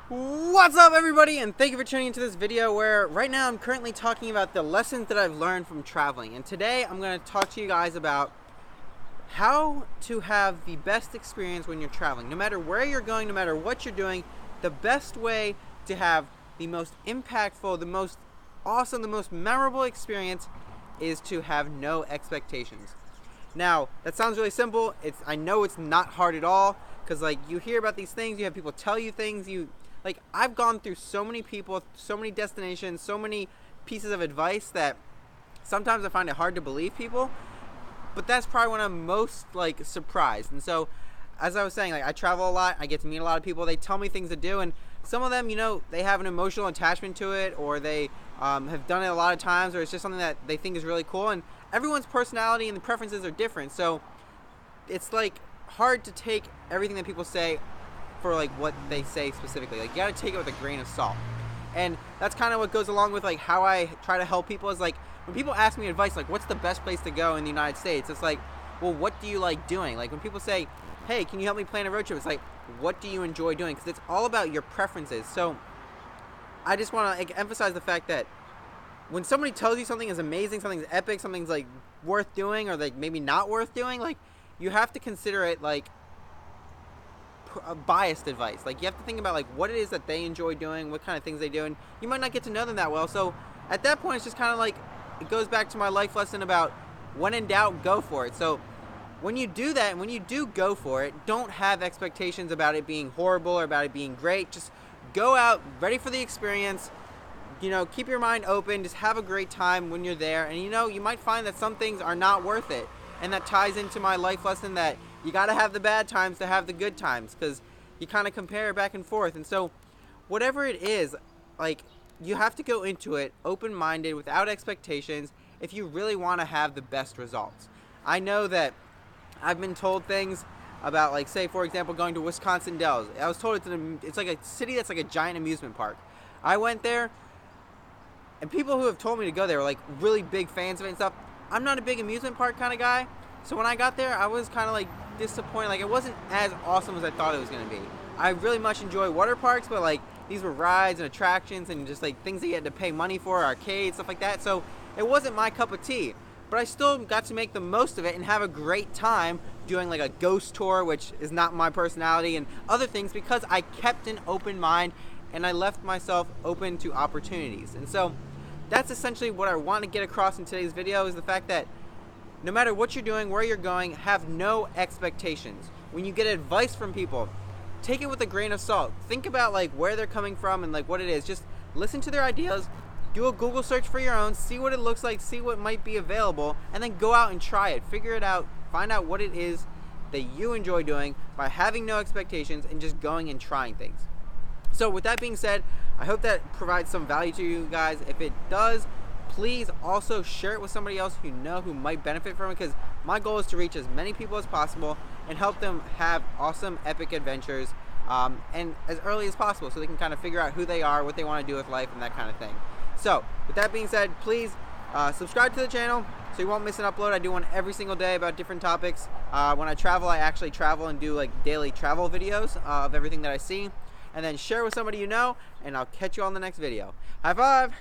What's up, everybody, and thank you for tuning into this video where right now I'm currently talking about the lessons that I've learned from traveling. And today I'm going to talk to you guys about how to have the best experience when you're traveling. No matter where you're going, no matter what you're doing, the best way to have the most impactful, the most awesome, the most memorable experience is to have no expectations. Now, that sounds really simple. I know it's not hard at all, because like you hear about these things, you have people tell you things, I've gone through so many people, so many destinations, so many pieces of advice that sometimes I find it hard to believe people, but that's probably when I'm most surprised. And so, as I was saying, I travel a lot, I get to meet a lot of people, they tell me things to do, and some of them, they have an emotional attachment to it, or they have done it a lot of times, or it's just something that they think is really cool, and everyone's personality and the preferences are different, so it's hard to take everything that people say for what they say specifically. You gotta take it with a grain of salt. And that's kind of what goes along with how I try to help people is when people ask me advice, what's the best place to go in the United States, it's well, what do you like doing? When people say, hey, can you help me plan a road trip, it's what do you enjoy doing? Because it's all about your preferences. So I just want to emphasize the fact that when somebody tells you something is amazing, something's epic, something's worth doing, or maybe not worth doing, you have to consider it biased advice. You have to think about what it is that they enjoy doing, what kind of things they do, and you might not get to know them that well. So at that point, it's just kind of it goes back to my life lesson about when in doubt, go for it. So when you do that, and when you do go for it, don't have expectations about it being horrible or about it being great. Just go out ready for the experience. Keep your mind open, just have a great time when you're there, and you might find that some things are not worth it. And that ties into my life lesson that you gotta have the bad times to have the good times, because you kind of compare back and forth. And so whatever it is, you have to go into it open-minded, without expectations, if you really want to have the best results. I know that I've been told things about, say for example, going to Wisconsin Dells. I was told it's like a city that's like a giant amusement park. I went there, and people who have told me to go there were really big fans of it and stuff. I'm not a big amusement park kind of guy, so when I got there, I was kind of disappointed. It wasn't as awesome as I thought it was going to be. I really much enjoy water parks, but these were rides and attractions and just things that you had to pay money for, arcades, stuff like that, so it wasn't my cup of tea. But I still got to make the most of it and have a great time doing a ghost tour, which is not my personality, and other things, because I kept an open mind and I left myself open to opportunities. And so that's essentially what I want to get across in today's video, is the fact that no matter what you're doing, where you're going, have no expectations. When you get advice from people, take it with a grain of salt. Think about where they're coming from and what it is. Just listen to their ideas, do a Google search for your own, see what it looks like, see what might be available, and then go out and try it. Figure it out, find out what it is that you enjoy doing by having no expectations and just going and trying things. So with that being said, I hope that provides some value to you guys. If it does, please also share it with somebody else who might benefit from it, because my goal is to reach as many people as possible and help them have awesome, epic adventures and as early as possible, so they can kind of figure out who they are, what they want to do with life, and that kind of thing. So with that being said, please subscribe to the channel so you won't miss an upload. I do one every single day about different topics. When I travel, I actually travel and do daily travel videos of everything that I see. And then share with somebody you know, and I'll catch you on the next video. High five!